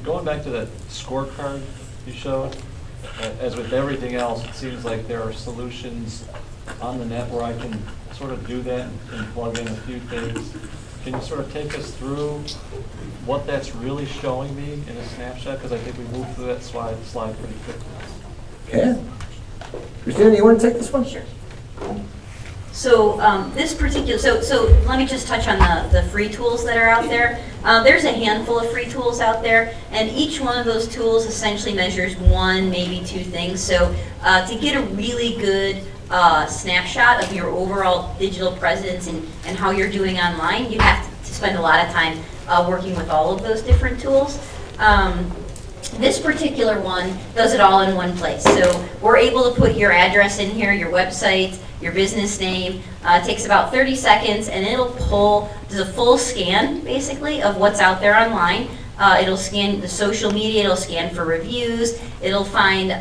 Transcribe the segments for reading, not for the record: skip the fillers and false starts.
Going back to that scorecard you showed, as with everything else, it seems like there are solutions on the net where I can sort of do that and plug in a few things. Can you sort of take us through what that's really showing me in a snapshot? Because I think we moved through that slide pretty quickly. Yeah. Christina, you want to take this one? Sure. So this particular, so let me just touch on the free tools that are out there. There's a handful of free tools out there, and each one of those tools essentially measures one, maybe two things. So to get a really good snapshot of your overall digital presence and how you're doing online, you have to spend a lot of time working with all of those different tools. This particular one does it all in one place. So we're able to put your address in here, your website, your business name. It takes about 30 seconds and it'll pull, does a full scan basically of what's out there online. It'll scan the social media, it'll scan for reviews, it'll find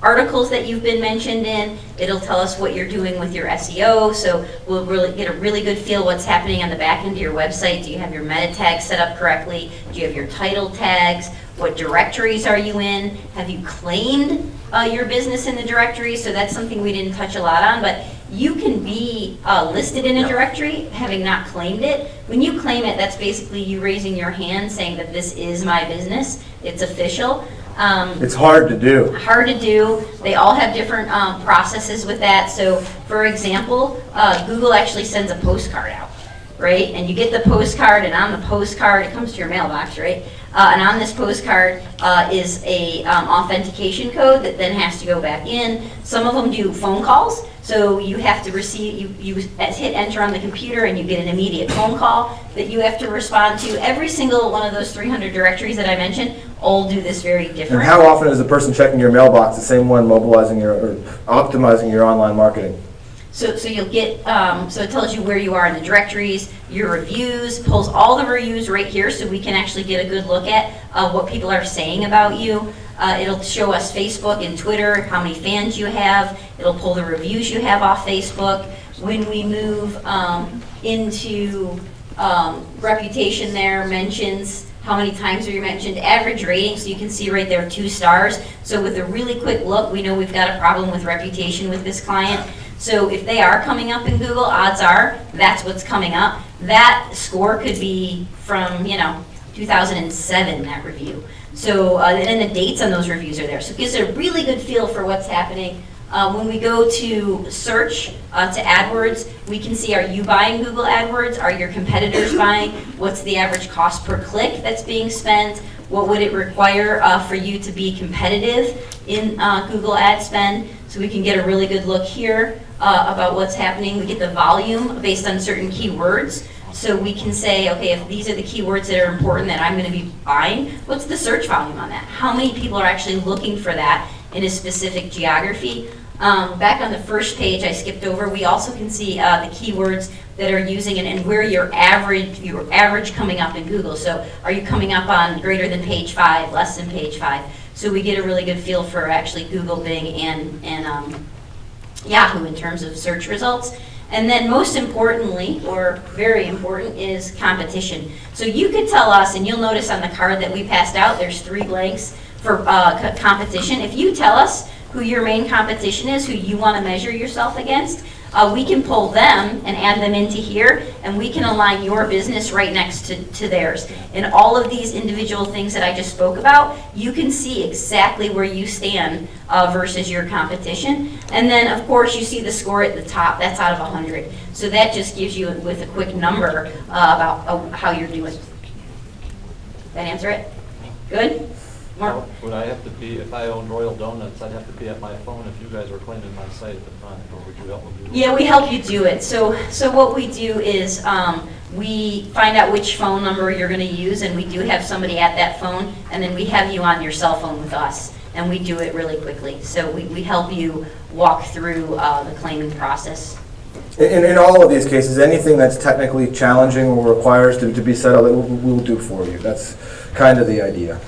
articles that you've been mentioned in, it'll tell us what you're doing with your SEO, so we'll really get a really good feel what's happening on the back end of your website. Do you have your meta tags set up correctly? Do you have your title tags? What directories are you in? Have you claimed your business in the directory? So that's something we didn't touch a lot on, but you can be listed in a directory having not claimed it. When you claim it, that's basically you raising your hand saying that this is my business. It's official. It's hard to do. Hard to do. They all have different processes with that. So for example, Google actually sends a postcard out, right? And you get the postcard, and on the postcard, it comes to your mailbox, right? And on this postcard is a authentication code that then has to go back in. Some of them do phone calls, so you have to receive, you hit enter on the computer and you get an immediate phone call that you have to respond to. Every single one of those 300 directories that I mentioned all do this very different. And how often is the person checking your mailbox the same one mobilizing your or optimizing your online marketing? So you'll get, so it tells you where you are in the directories, your reviews, pulls all the reviews right here so we can actually get a good look at what people are saying about you. It'll show us Facebook and Twitter, how many fans you have. It'll pull the reviews you have off Facebook. When we move into reputation there, mentions, how many times are you mentioned, average rating, so you can see right there 2 stars. So with a really quick look, we know we've got a problem with reputation with this client. So if they are coming up in Google, odds are that's what's coming up. That score could be from, 2007, that review. So, and the dates on those reviews are there. So it gives a really good feel for what's happening. When we go to search, to AdWords, we can see, are you buying Google AdWords? Are your competitors buying? What's the average cost per click that's being spent? What would it require for you to be competitive in Google ad spend? So we can get a really good look here about what's happening. We get the volume based on certain keywords. So we can say, okay, if these are the keywords that are important that I'm going to be buying, what's the search volume on that? How many people are actually looking for that in a specific geography? Back on the first page I skipped over, we also can see the keywords that are using and where your average coming up in Google. So are you coming up on greater than page 5, less than page 5? So we get a really good feel for actually Google, Bing, and Yahoo in terms of search results. And then most importantly, or very important, is competition. So you could tell us, and you'll notice on the card that we passed out, there's 3 blanks for competition. If you tell us who your main competition is, who you want to measure yourself against, we can pull them and add them into here, and we can align your business right next to theirs. And all of these individual things that I just spoke about, you can see exactly where you stand versus your competition. And then, of course, you see the score at the top. That's out of 100. So that just gives you with a quick number about how you're doing. That answer it? Good? Mark? Would I have to be, if I owned Royal Donuts, I'd have to be at my phone if you guys were claiming my site at the front, or would you help me do that? Yeah, we help you do it. So what we do is we find out which phone number you're going to use, and we do have somebody at that phone, and then we have you on your cell phone with us, and we do it really quickly. So we help you walk through the claiming process. In all of these cases, anything that's technically challenging or requires to be set up, we'll do for you. That's kind of the idea.